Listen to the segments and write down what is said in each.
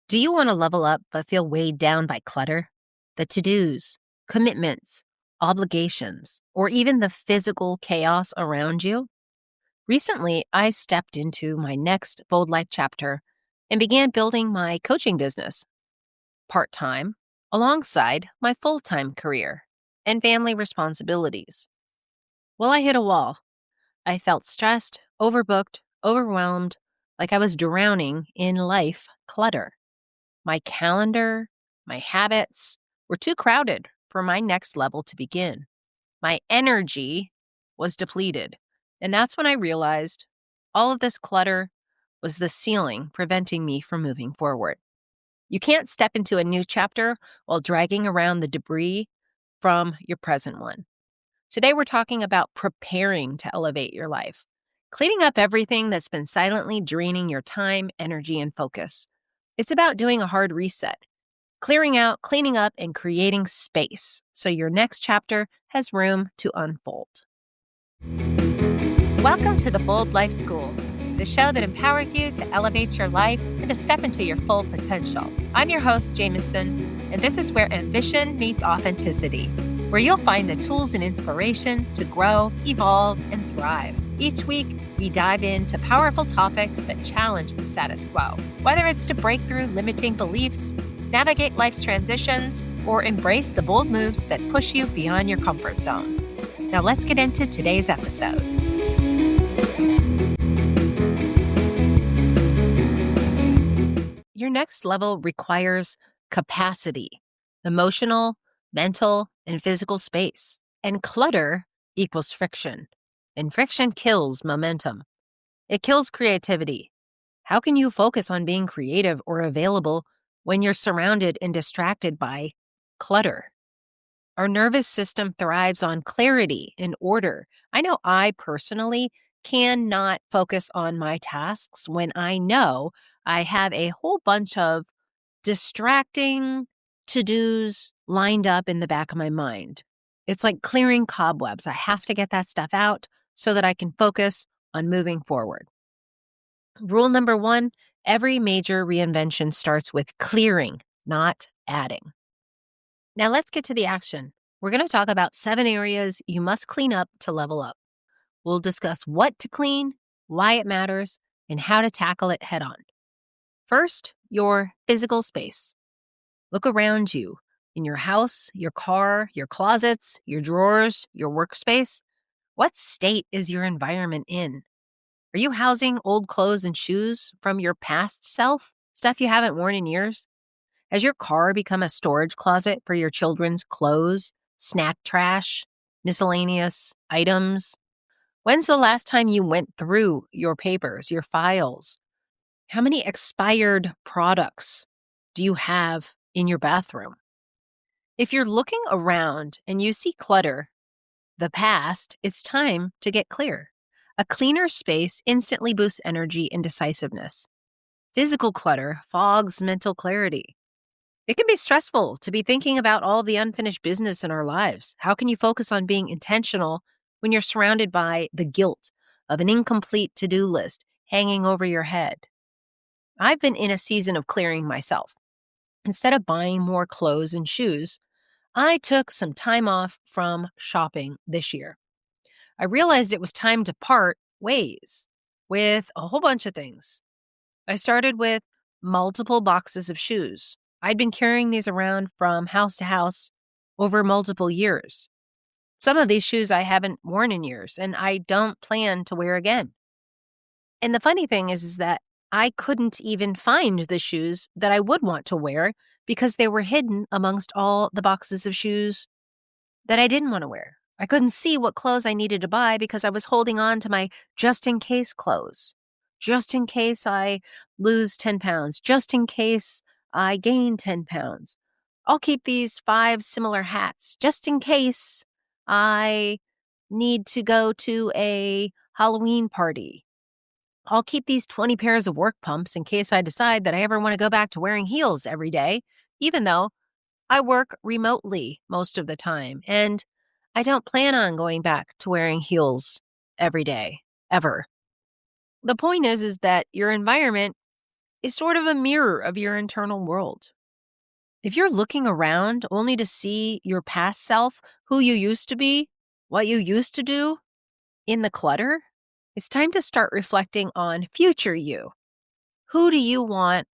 Do you want to level up but feel weighed down by clutter? The to-dos, commitments, obligations, or even the physical chaos around you? Recently, I stepped into my next bold life chapter and began building my coaching business part-time alongside my full-time career and family responsibilities. Well, I hit a wall. I felt stressed, overbooked, overwhelmed, like I was drowning in life clutter. My calendar, my habits were too crowded for my next level to begin. My energy was depleted. And that's when I realized all of this clutter was the ceiling preventing me from moving forward. You can't step into a new chapter while dragging around the debris from your present one. Today, we're talking about preparing to elevate your life, cleaning up everything that's been silently draining your time, energy, and focus. It's about doing a hard reset, clearing out, cleaning up, and creating space so your next chapter has room to unfold. Welcome to the Bold Life School, the show that empowers you to elevate your life and to step into your full potential. I'm your host, Jameson, and this is where ambition meets authenticity, where you'll find the tools and inspiration to grow, evolve, and thrive. Each week, we dive into powerful topics that challenge the status quo, whether it's to break through limiting beliefs, navigate life's transitions, or embrace the bold moves that push you beyond your comfort zone. Now let's get into today's episode. Your next level requires capacity, emotional, mental, and physical space. And clutter equals friction. And friction kills momentum. It kills creativity. How can you focus on being creative or available when you're surrounded and distracted by clutter? Our nervous system thrives on clarity and order. I know I personally cannot focus on my tasks when I know I have a whole bunch of distracting to-dos lined up in the back of my mind. It's like clearing cobwebs. I have to get that stuff out so that I can focus on moving forward. Rule number 1, every major reinvention starts with clearing, not adding. Now let's get to the action. We're going to talk about 7 areas you must clean up to level up. We'll discuss what to clean, why it matters, and how to tackle it head on. First, your physical space. Look around you in your house, your car, your closets, your drawers, your workspace. What state is your environment in? Are you housing old clothes and shoes from your past self? Stuff you haven't worn in years? Has your car become a storage closet for your children's clothes, snack trash, miscellaneous items? When's the last time you went through your papers, your files? How many expired products do you have in your bathroom? If you're looking around and you see clutter, the past, it's time to get clear. A cleaner space instantly boosts energy and decisiveness. Physical clutter fogs mental clarity. It can be stressful to be thinking about all the unfinished business in our lives. How can you focus on being intentional when you're surrounded by the guilt of an incomplete to-do list hanging over your head? I've been in a season of clearing myself. Instead of buying more clothes and shoes, I took some time off from shopping this year. I realized it was time to part ways with a whole bunch of things. I started with multiple boxes of shoes. I'd been carrying these around from house to house over multiple years. Some of these shoes I haven't worn in years, and I don't plan to wear again. And the funny thing is that I couldn't even find the shoes that I would want to wear because they were hidden amongst all the boxes of shoes that I didn't want to wear. I couldn't see what clothes I needed to buy because I was holding on to my just-in-case clothes. Just in case I lose 10 pounds. Just in case I gain 10 pounds. I'll keep these 5 similar hats just in case I need to go to a Halloween party. I'll keep these 20 pairs of work pumps in case I decide that I ever want to go back to wearing heels every day, even though I work remotely most of the time, and I don't plan on going back to wearing heels every day, ever. The point is that your environment is sort of a mirror of your internal world. If you're looking around only to see your past self, who you used to be, what you used to do in the clutter, it's time to start reflecting on future you. Who do you want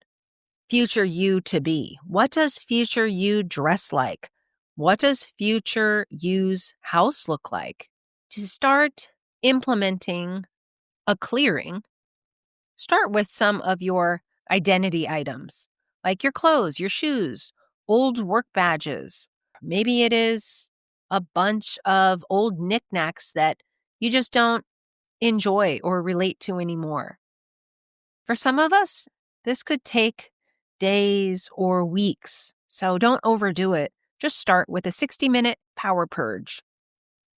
future you to be? What does future you dress like? What does future you's house look like? To start implementing a clearing, start with some of your identity items, like your clothes, your shoes, old work badges. Maybe it is a bunch of old knickknacks that you just don't enjoy or relate to anymore. For some of us, this could take days or weeks, so don't overdo it. Just start with a 60-minute power purge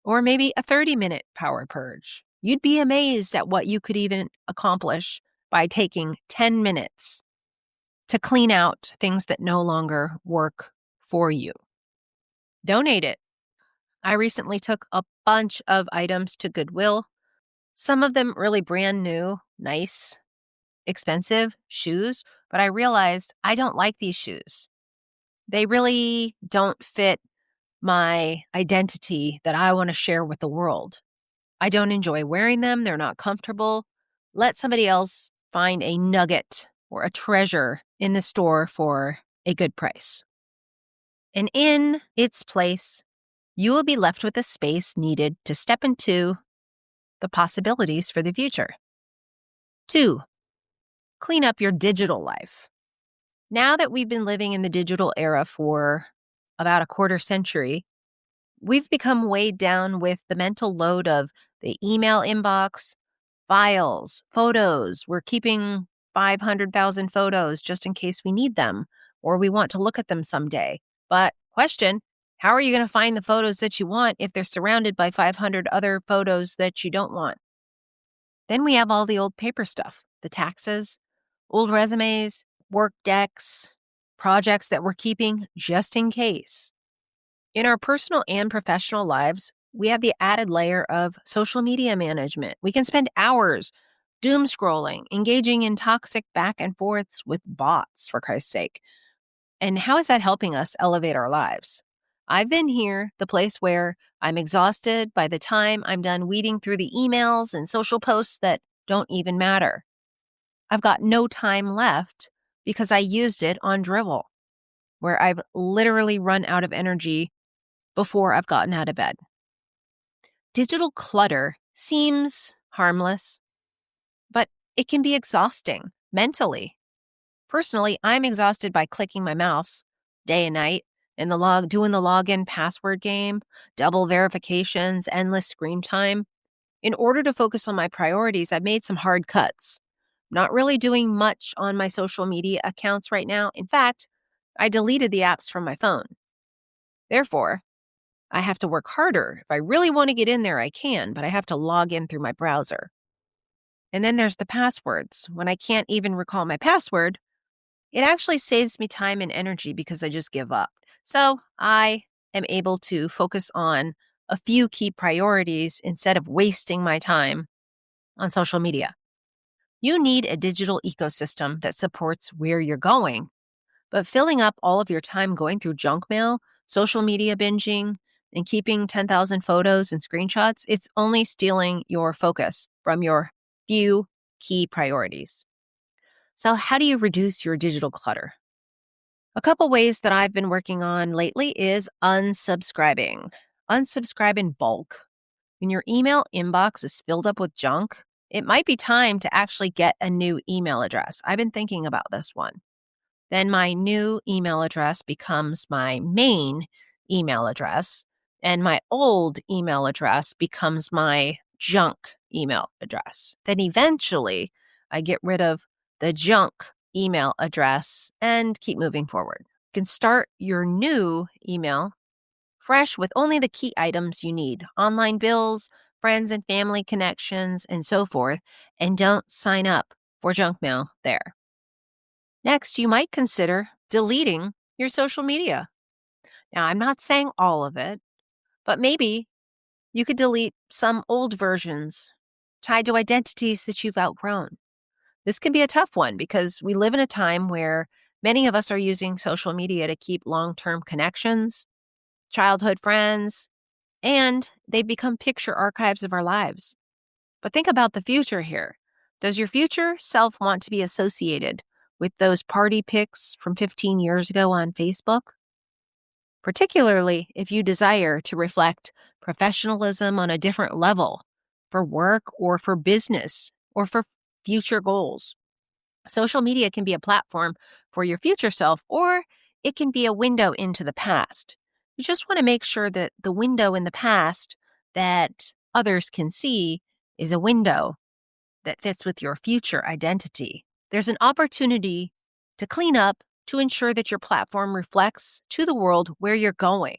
or maybe a 30-minute power purge. You'd be amazed at what you could even accomplish by taking 10 minutes to clean out things that no longer work for you. Donate it. I recently took a bunch of items to Goodwill, some of them really brand new, nice, expensive shoes, but I realized I don't like these shoes. They really don't fit my identity that I want to share with the world. I don't enjoy wearing them. They're not comfortable. Let somebody else find a nugget or a treasure in the store for a good price. And in its place, you will be left with a space needed to step into the possibilities for the future. 2, clean up your digital life. Now that we've been living in the digital era for about a quarter century, we've become weighed down with the mental load of the email inbox, files, photos. We're keeping 500,000 photos just in case we need them or we want to look at them someday. But question, how are you going to find the photos that you want if they're surrounded by 500 other photos that you don't want? Then we have all the old paper stuff, the taxes, old resumes, work decks, projects that we're keeping just in case. In our personal and professional lives, we have the added layer of social media management. We can spend hours doom scrolling, engaging in toxic back and forths with bots, for Christ's sake. And how is that helping us elevate our lives? I've been here, the place where I'm exhausted by the time I'm done weeding through the emails and social posts that don't even matter. I've got no time left because I used it on drivel, where I've literally run out of energy before I've gotten out of bed. Digital clutter seems harmless, but it can be exhausting mentally. Personally, I'm exhausted by clicking my mouse day and night in doing the login password game, double verifications, endless screen time. In order to focus on my priorities, I've made some hard cuts. Not really doing much on my social media accounts right now. In fact, I deleted the apps from my phone. Therefore, I have to work harder. If I really want to get in there, I can, but I have to log in through my browser. And then there's the passwords. When I can't even recall my password, it actually saves me time and energy because I just give up. So I am able to focus on a few key priorities instead of wasting my time on social media. You need a digital ecosystem that supports where you're going, but filling up all of your time going through junk mail, social media binging, and keeping 10,000 photos and screenshots, it's only stealing your focus from your few key priorities. So how do you reduce your digital clutter? A couple ways that I've been working on lately is unsubscribing. Unsubscribe in bulk. When your email inbox is filled up with junk, it might be time to actually get a new email address. I've been thinking about this one. Then my new email address becomes my main email address, and my old email address becomes my junk email address. Then eventually, I get rid of the junk email address and keep moving forward. You can start your new email fresh with only the key items you need: online bills, friends and family connections, and so forth, and don't sign up for junk mail there. Next, you might consider deleting your social media. Now, I'm not saying all of it, but maybe you could delete some old versions tied to identities that you've outgrown. This can be a tough one because we live in a time where many of us are using social media to keep long-term connections, childhood friends, and they've become picture archives of our lives. But think about the future here. Does your future self want to be associated with those party pics from 15 years ago on Facebook? Particularly if you desire to reflect professionalism on a different level for work or for business or for future goals. Social media can be a platform for your future self, or it can be a window into the past. You just want to make sure that the window in the past that others can see is a window that fits with your future identity. There's an opportunity to clean up to ensure that your platform reflects to the world where you're going,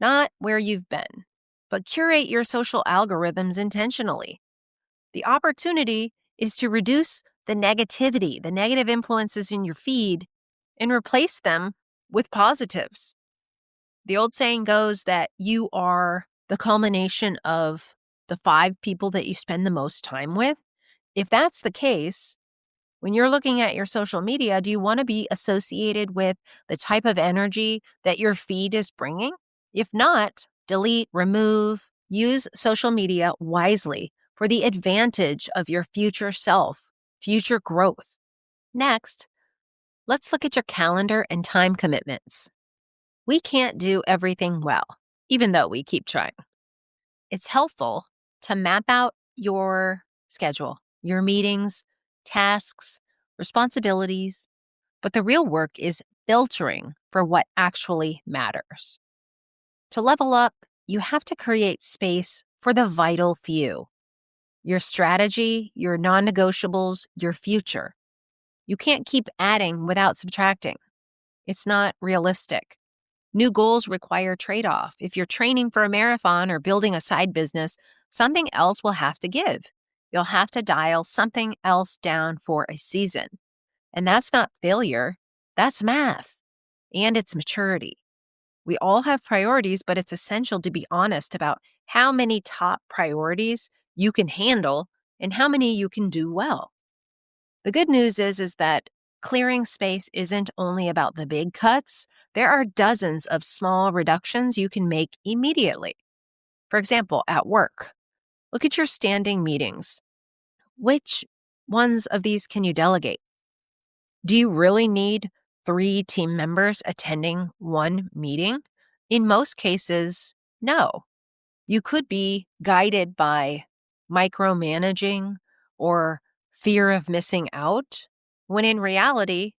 not where you've been, but curate your social algorithms intentionally. The opportunity is to reduce the negativity, the negative influences in your feed, and replace them with positives. The old saying goes that you are the culmination of the 5 people that you spend the most time with. If that's the case, when you're looking at your social media, do you want to be associated with the type of energy that your feed is bringing? If not, delete, remove, use social media wisely for the advantage of your future self, future growth. Next, let's look at your calendar and time commitments. We can't do everything well, even though we keep trying. It's helpful to map out your schedule, your meetings, tasks, responsibilities, but the real work is filtering for what actually matters. To level up, you have to create space for the vital few: your strategy, your non-negotiables, your future. You can't keep adding without subtracting. It's not realistic. New goals require trade-off. If you're training for a marathon or building a side business, something else will have to give. You'll have to dial something else down for a season. And that's not failure, that's math. And it's maturity. We all have priorities, but it's essential to be honest about how many top priorities you can handle and how many you can do well. The good news is that clearing space isn't only about the big cuts. There are dozens of small reductions you can make immediately. For example, at work, look at your standing meetings. Which ones of these can you delegate? Do you really need 3 team members attending one meeting? In most cases, no. You could be guided by micromanaging or fear of missing out, when in reality,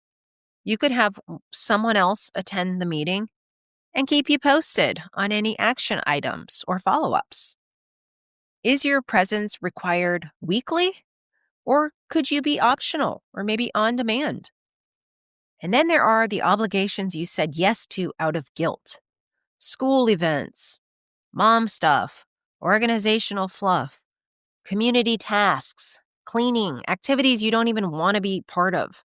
you could have someone else attend the meeting and keep you posted on any action items or follow-ups. Is your presence required weekly, or could you be optional or maybe on demand? And then there are the obligations you said yes to out of guilt: school events, mom stuff, organizational fluff, community tasks, cleaning, activities you don't even want to be part of.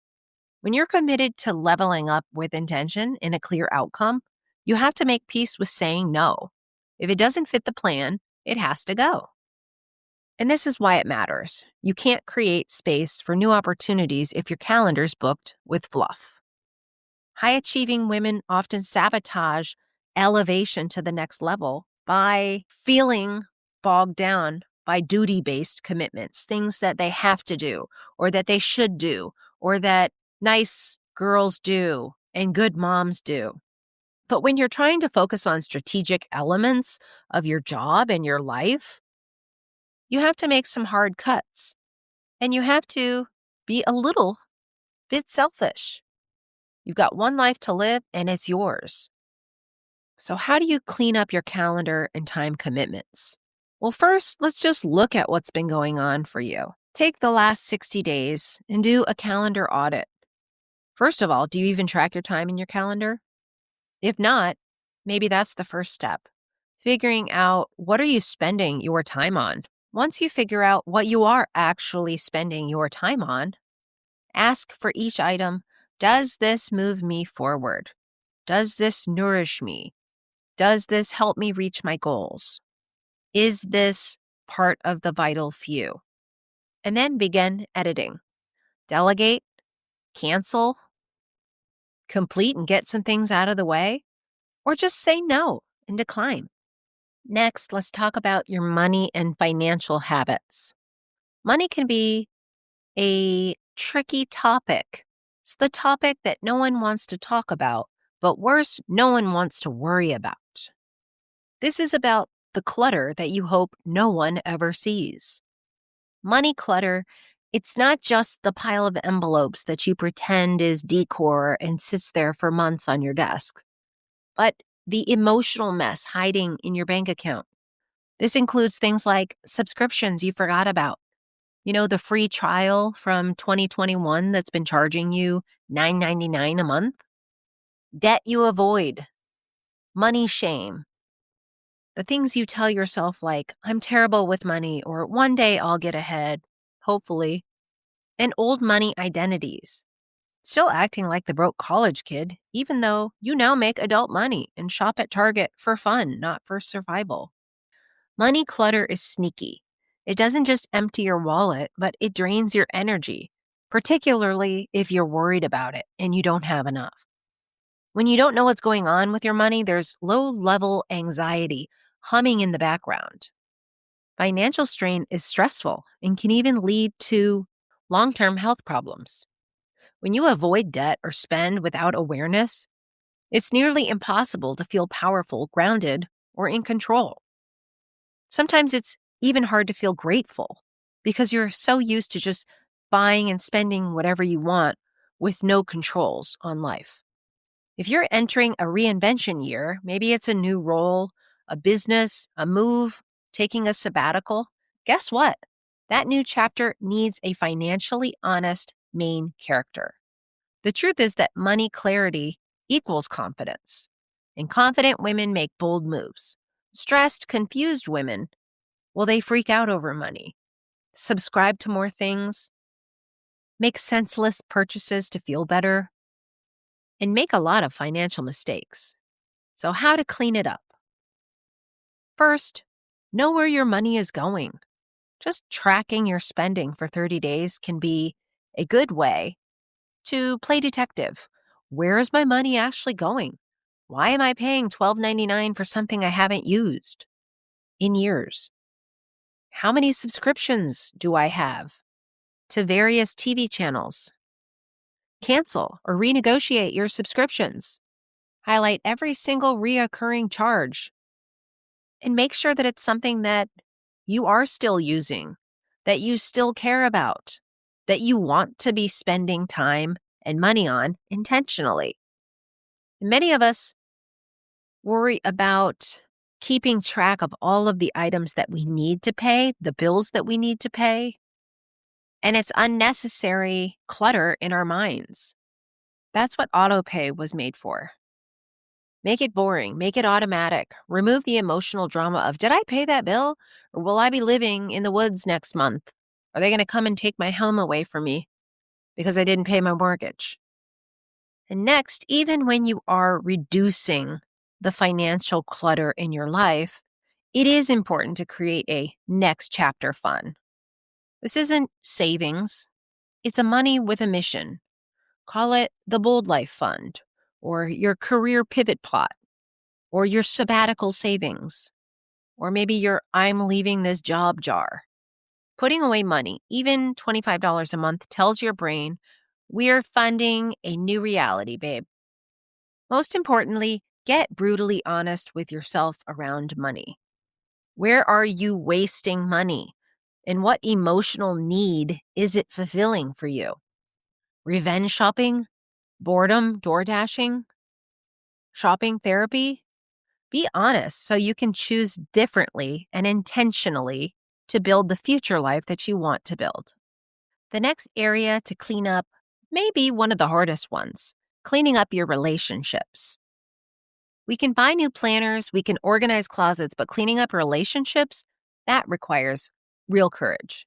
When you're committed to leveling up with intention and a clear outcome, you have to make peace with saying no. If it doesn't fit the plan, it has to go. And this is why it matters. You can't create space for new opportunities if your calendar's booked with fluff. High-achieving women often sabotage elevation to the next level by feeling bogged down by duty-based commitments, things that they have to do or that they should do or that nice girls do and good moms do. But when you're trying to focus on strategic elements of your job and your life, you have to make some hard cuts, and you have to be a little bit selfish. You've got one life to live, and it's yours. So how do you clean up your calendar and time commitments? Well, first, let's just look at what's been going on for you. Take the last 60 days and do a calendar audit. First of all, do you even track your time in your calendar? If not, maybe that's the first step. Figuring out, what are you spending your time on? Once you figure out what you are actually spending your time on, ask for each item, does this move me forward? Does this nourish me? Does this help me reach my goals? Is this part of the vital few? And then begin editing. delegate, cancel, complete and get some things out of the way, or just say no and decline. Next, let's talk about your money and financial habits. Money can be a tricky topic. It's the topic that no one wants to talk about, but worse, no one wants to worry about. This is about the clutter that you hope no one ever sees. Money clutter, it's not just the pile of envelopes that you pretend is decor and sits there for months on your desk, but the emotional mess hiding in your bank account. This includes things like subscriptions you forgot about. You know, the free trial from 2021 that's been charging you $9.99 a month? Debt you avoid, money shame, the things you tell yourself like, I'm terrible with money, or one day I'll get ahead, hopefully, and old money identities. Still acting like the broke college kid, even though you now make adult money and shop at Target for fun, not for survival. Money clutter is sneaky. It doesn't just empty your wallet, but it drains your energy, particularly if you're worried about it and you don't have enough. When you don't know what's going on with your money, there's low-level anxiety humming in the background. Financial strain is stressful and can even lead to long-term health problems. When you avoid debt or spend without awareness, it's nearly impossible to feel powerful, grounded, or in control. Sometimes it's even hard to feel grateful because you're so used to just buying and spending whatever you want with no controls on life. If you're entering a reinvention year, maybe it's a new role, a business, a move, taking a sabbatical, guess what? That new chapter needs a financially honest main character. The truth is that money clarity equals confidence, and confident women make bold moves. Stressed, confused women, well, they freak out over money, subscribe to more things, make senseless purchases to feel better, and make a lot of financial mistakes. So, how to clean it up? First, know where your money is going. Just tracking your spending for 30 days can be a good way to play detective. Where is my money actually going? Why am I paying $12.99 for something I haven't used in years? How many subscriptions do I have to various TV channels? Cancel or renegotiate your subscriptions. Highlight every single reoccurring charge and make sure that it's something that you are still using, that you still care about, that you want to be spending time and money on intentionally. Many of us worry about keeping track of all of the items that we need to pay, the bills that we need to pay, and it's unnecessary clutter in our minds. That's what autopay was made for. Make it boring, make it automatic, remove the emotional drama of, did I pay that bill? Or will I be living in the woods next month? Are they going to come and take my home away from me because I didn't pay my mortgage? And next, even when you are reducing the financial clutter in your life, it is important to create a next chapter fund. This isn't savings. It's a money with a mission. Call it the Bold Life Fund, or your career pivot plot, or your sabbatical savings, or maybe your I'm leaving this job jar. Putting away money, even $25 a month, tells your brain, we're funding a new reality, babe. Most importantly, get brutally honest with yourself around money. Where are you wasting money? And what emotional need is it fulfilling for you? Revenge shopping? Boredom, door dashing? Shopping therapy? Be honest so you can choose differently and intentionally to build the future life that you want to build. The next area to clean up may be one of the hardest ones, cleaning up your relationships. We can buy new planners, we can organize closets, but cleaning up relationships, that requires real courage.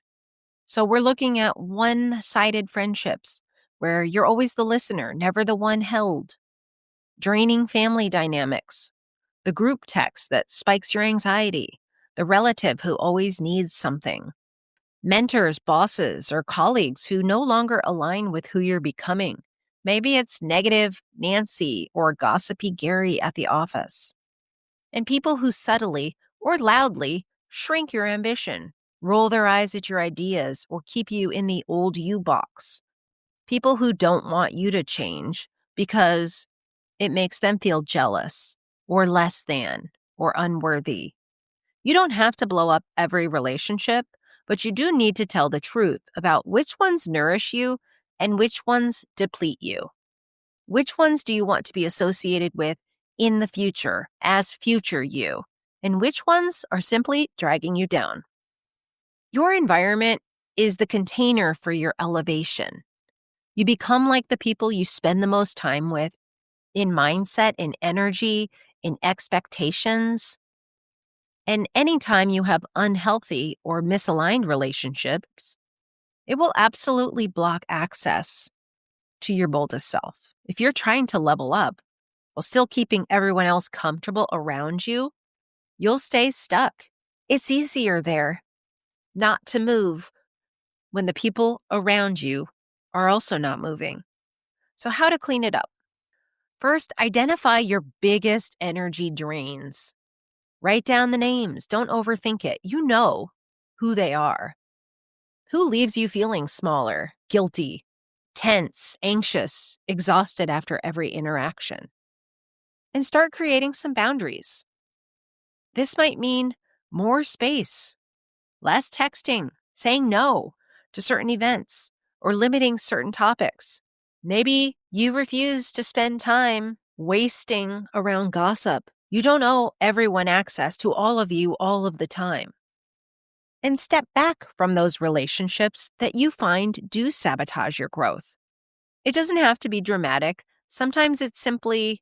So we're looking at one-sided friendships where you're always the listener, never the one held. Draining family dynamics, the group text that spikes your anxiety, the relative who always needs something. Mentors, bosses, or colleagues who no longer align with who you're becoming. Maybe it's negative Nancy or gossipy Gary at the office. And people who subtly or loudly shrink your ambition, roll their eyes at your ideas, or keep you in the old you box. People who don't want you to change because it makes them feel jealous or less than or unworthy. You don't have to blow up every relationship, but you do need to tell the truth about which ones nourish you and which ones deplete you. Which ones do you want to be associated with in the future as future you, and which ones are simply dragging you down? Your environment is the container for your elevation. You become like the people you spend the most time with in mindset, in energy, in expectations. And anytime you have unhealthy or misaligned relationships, it will absolutely block access to your boldest self. If you're trying to level up while still keeping everyone else comfortable around you, you'll stay stuck. It's easier there not to move when the people around you are also not moving. So, how to clean it up? First, identify your biggest energy drains. Write down the names. Don't overthink it. You know who they are. Who leaves you feeling smaller, guilty, tense, anxious, exhausted after every interaction? And start creating some boundaries. This might mean more space, less texting, saying no to certain events, or limiting certain topics. Maybe you refuse to spend time wasting around gossip. You don't owe everyone access to all of you all of the time. And step back from those relationships that you find do sabotage your growth. It doesn't have to be dramatic. Sometimes it's simply,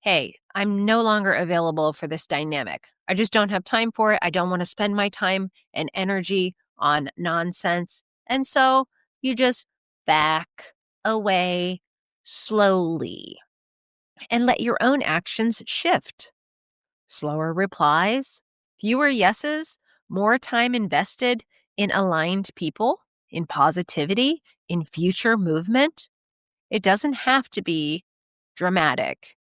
hey, I'm no longer available for this dynamic. I just don't have time for it. I don't want to spend my time and energy on nonsense. And so you just back away slowly and let your own actions shift. Slower replies, fewer yeses, more time invested in aligned people, in positivity, in future movement. It doesn't have to be dramatic.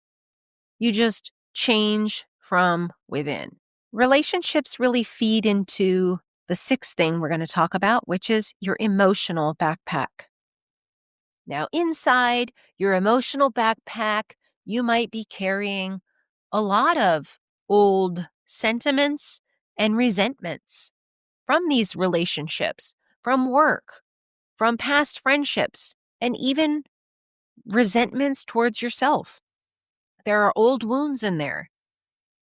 You just change from within. Relationships really feed into the sixth thing we're going to talk about, which is your emotional backpack. Now, inside your emotional backpack, you might be carrying a lot of old sentiments and resentments from these relationships, from work, from past friendships, and even resentments towards yourself. There are old wounds in there,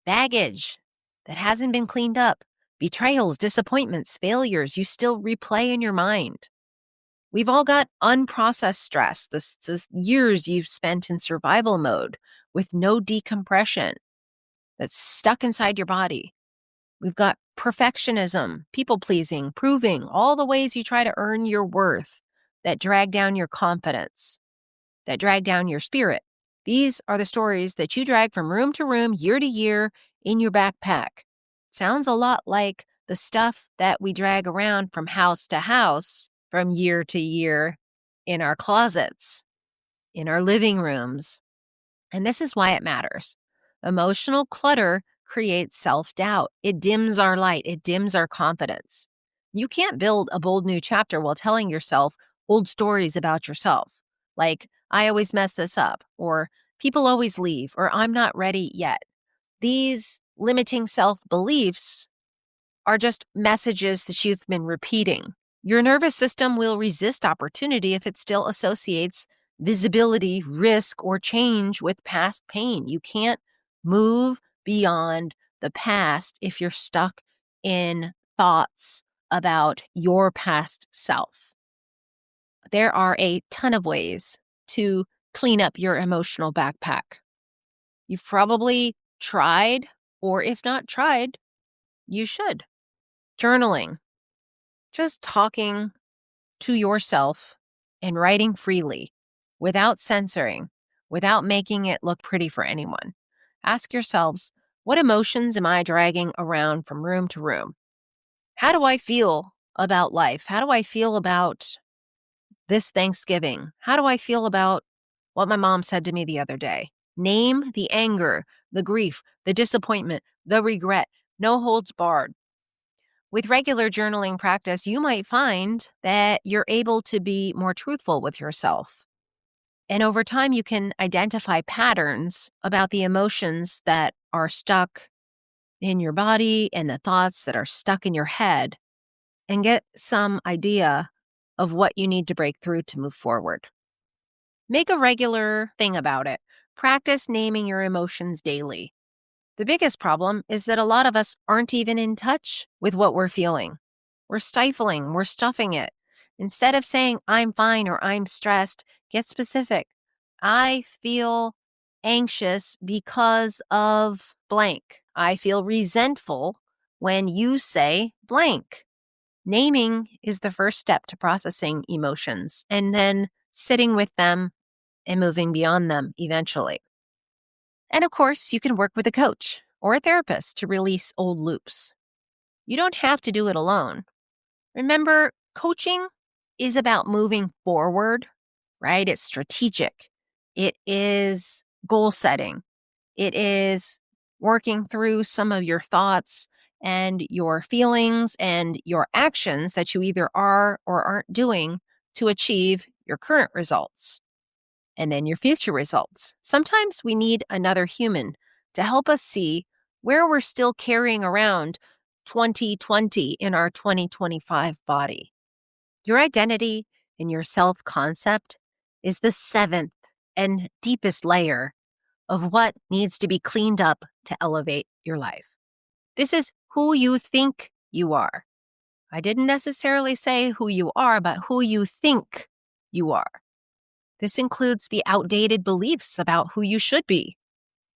baggage that hasn't been cleaned up, betrayals, disappointments, failures you still replay in your mind. We've all got unprocessed stress, this years you've spent in survival mode with no decompression that's stuck inside your body. We've got perfectionism, people pleasing, proving, all the ways you try to earn your worth that drag down your confidence, that drag down your spirit. These are the stories that you drag from room to room, year to year in your backpack. Sounds a lot like the stuff that we drag around from house to house, from year to year in our closets, in our living rooms. And this is why it matters. Emotional clutter creates self-doubt. It dims our light. It dims our confidence. You can't build a bold new chapter while telling yourself old stories about yourself, like, I always mess this up, or people always leave, or I'm not ready yet. These limiting self-beliefs are just messages that you've been repeating. Your nervous system will resist opportunity if it still associates visibility, risk, or change with past pain. You can't move beyond the past if you're stuck in thoughts about your past self. There are a ton of ways to clean up your emotional backpack. You've probably tried, or if not tried, you should. Journaling, just talking to yourself and writing freely without censoring, without making it look pretty for anyone. Ask yourselves, what emotions am I dragging around from room to room? How do I feel about life? How do I feel about this Thanksgiving? How do I feel about what my mom said to me the other day? Name the anger, the grief, the disappointment, the regret. No holds barred. With regular journaling practice, you might find that you're able to be more truthful with yourself. And over time, you can identify patterns about the emotions that are stuck in your body and the thoughts that are stuck in your head and get some idea of what you need to break through to move forward. Make a regular thing about it. Practice naming your emotions daily. The biggest problem is that a lot of us aren't even in touch with what we're feeling. We're stifling, we're stuffing it. Instead of saying, I'm fine or I'm stressed, get specific. I feel anxious because of blank. I feel resentful when you say blank. Naming is the first step to processing emotions and then sitting with them and moving beyond them eventually. And of course, you can work with a coach or a therapist to release old loops. You don't have to do it alone. Remember, coaching is about moving forward, right? It's strategic. It is goal setting. It is working through some of your thoughts and your feelings and your actions that you either are or aren't doing to achieve your current results and then your future results. Sometimes we need another human to help us see where we're still carrying around 2020 in our 2025 body. Your identity and your self-concept is the seventh and deepest layer of what needs to be cleaned up to elevate your life. This is who you think you are. I didn't necessarily say who you are, but who you think you are. This includes the outdated beliefs about who you should be.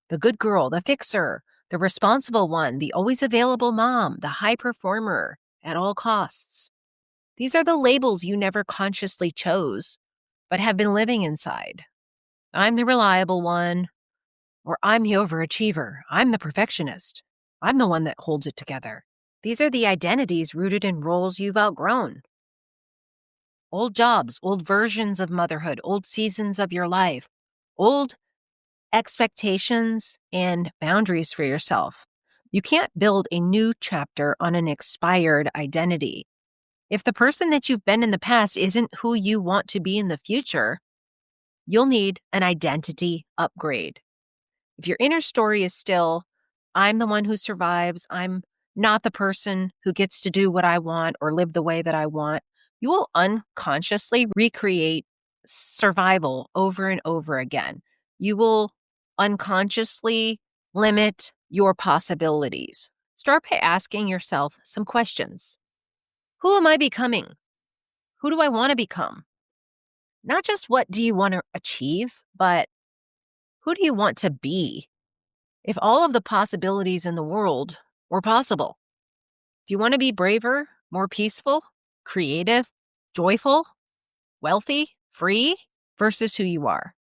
The good girl, the fixer, the responsible one, the always available mom, the high performer at all costs. These are the labels you never consciously chose, but have been living inside. I'm the reliable one, or I'm the overachiever. I'm the perfectionist. I'm the one that holds it together. These are the identities rooted in roles you've outgrown. Old jobs, old versions of motherhood, old seasons of your life, old expectations and boundaries for yourself. You can't build a new chapter on an expired identity. If the person that you've been in the past isn't who you want to be in the future, you'll need an identity upgrade. If your inner story is still, I'm the one who survives, I'm not the person who gets to do what I want or live the way that I want, you will unconsciously recreate survival over and over again. You will unconsciously limit your possibilities. Start by asking yourself some questions. Who am I becoming? Who do I want to become? Not just what do you want to achieve, but who do you want to be? If all of the possibilities in the world were possible, do you want to be braver, more peaceful, creative, joyful, wealthy, free, versus who you are?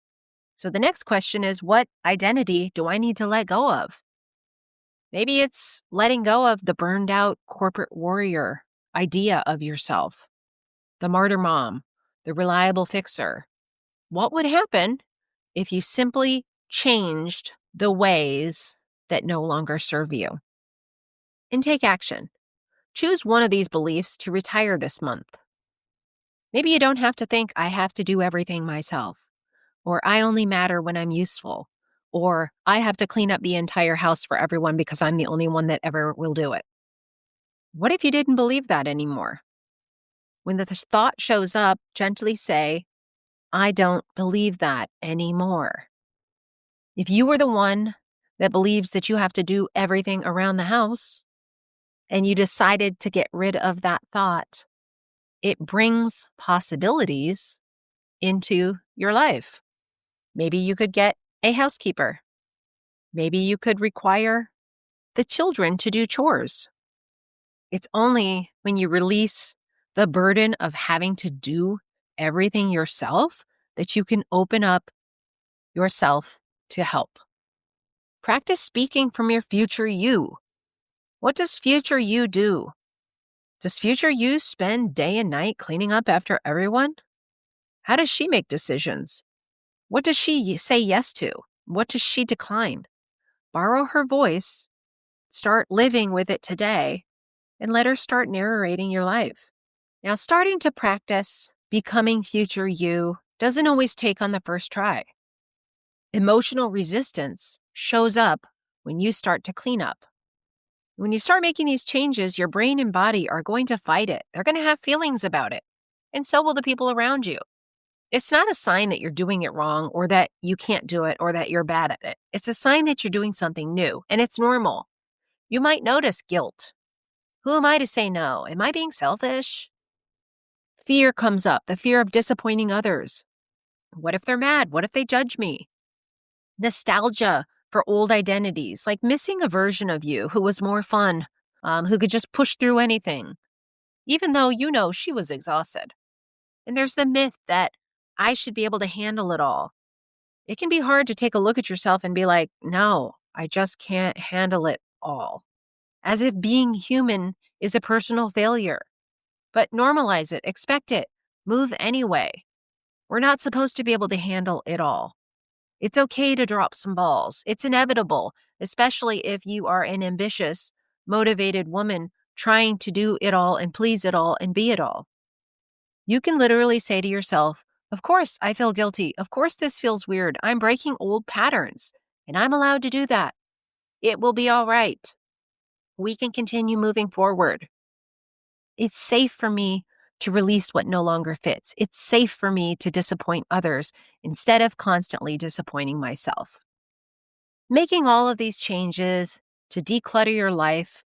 So the next question is, what identity do I need to let go of? Maybe it's letting go of the burned out corporate warrior idea of yourself, the martyr mom, the reliable fixer. What would happen if you simply changed the ways that no longer serve you? And take action. Choose one of these beliefs to retire this month. Maybe you don't have to think, I have to do everything myself, or I only matter when I'm useful, or I have to clean up the entire house for everyone because I'm the only one that ever will do it. What if you didn't believe that anymore? When the thought shows up, gently say, I don't believe that anymore. If you were the one that believes that you have to do everything around the house, and you decided to get rid of that thought, it brings possibilities into your life. Maybe you could get a housekeeper. Maybe you could require the children to do chores. It's only when you release the burden of having to do everything yourself that you can open up yourself to help. Practice speaking from your future you. What does future you do? Does future you spend day and night cleaning up after everyone? How does she make decisions? What does she say yes to? What does she decline? Borrow her voice, start living with it today, and let her start narrating your life. Now, starting to practice becoming future you doesn't always take on the first try. Emotional resistance shows up when you start to clean up. When you start making these changes, your brain and body are going to fight it. They're going to have feelings about it. And so will the people around you. It's not a sign that you're doing it wrong or that you can't do it or that you're bad at it. It's a sign that you're doing something new, and it's normal. You might notice guilt. Who am I to say no? Am I being selfish? Fear comes up, the fear of disappointing others. What if they're mad? What if they judge me? Nostalgia for old identities, like missing a version of you who was more fun, who could just push through anything, even though you know she was exhausted. And there's the myth that I should be able to handle it all. It can be hard to take a look at yourself and be like, no, I just can't handle it all. As if being human is a personal failure. But normalize it, expect it, move anyway. We're not supposed to be able to handle it all. It's okay to drop some balls. It's inevitable, especially if you are an ambitious, motivated woman trying to do it all and please it all and be it all. You can literally say to yourself, of course, I feel guilty. Of course, this feels weird. I'm breaking old patterns, and I'm allowed to do that. It will be all right. We can continue moving forward. It's safe for me to release what no longer fits. It's safe for me to disappoint others instead of constantly disappointing myself. Making all of these changes to declutter your life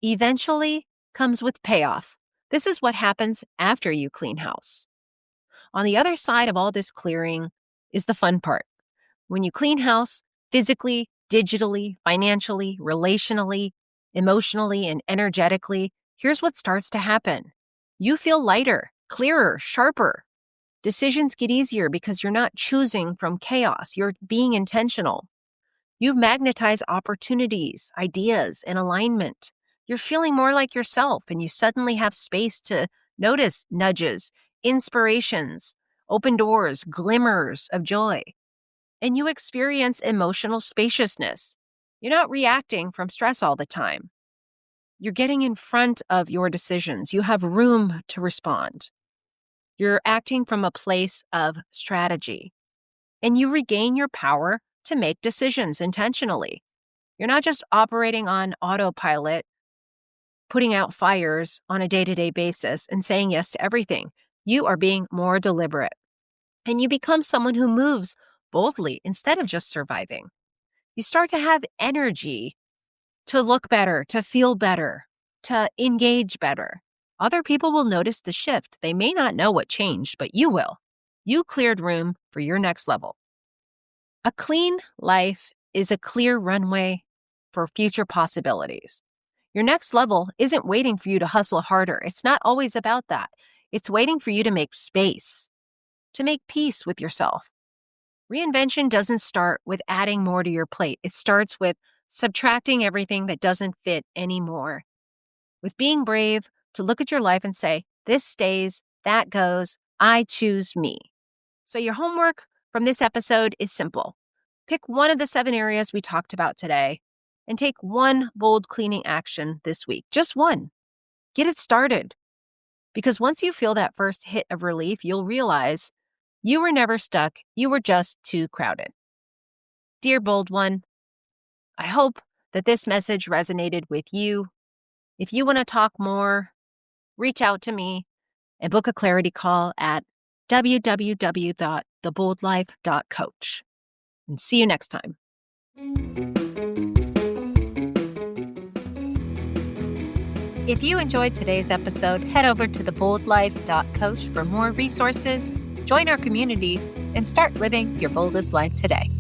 eventually comes with payoff. This is what happens after you clean house. On the other side of all this clearing is the fun part. When you clean house, physically, digitally, financially, relationally, emotionally, and energetically, here's what starts to happen. You feel lighter, clearer, sharper. Decisions get easier because you're not choosing from chaos. You're being intentional. You magnetize opportunities, ideas, and alignment. You're feeling more like yourself, and you suddenly have space to notice nudges, inspirations, open doors, glimmers of joy. And you experience emotional spaciousness. You're not reacting from stress all the time. You're getting in front of your decisions. You have room to respond. You're acting from a place of strategy. And you regain your power to make decisions intentionally. You're not just operating on autopilot, putting out fires on a day-to-day basis and saying yes to everything. You are being more deliberate. And you become someone who moves boldly instead of just surviving. You start to have energy to look better, to feel better, to engage better. Other people will notice the shift. They may not know what changed, but you will. You cleared room for your next level. A clean life is a clear runway for future possibilities. Your next level isn't waiting for you to hustle harder. It's not always about that. It's waiting for you to make space, to make peace with yourself. Reinvention doesn't start with adding more to your plate. It starts with subtracting everything that doesn't fit anymore. With being brave to look at your life and say, this stays, that goes, I choose me. So your homework from this episode is simple. Pick one of the 7 areas we talked about today and take one bold cleaning action this week. Just one. Get it started. Because once you feel that first hit of relief, you'll realize you were never stuck. You were just too crowded. Dear bold one, I hope that this message resonated with you. If you want to talk more, reach out to me and book a clarity call at www.theboldlife.coach. And see you next time. If you enjoyed today's episode, head over to theboldlife.coach for more resources, join our community, and start living your boldest life today.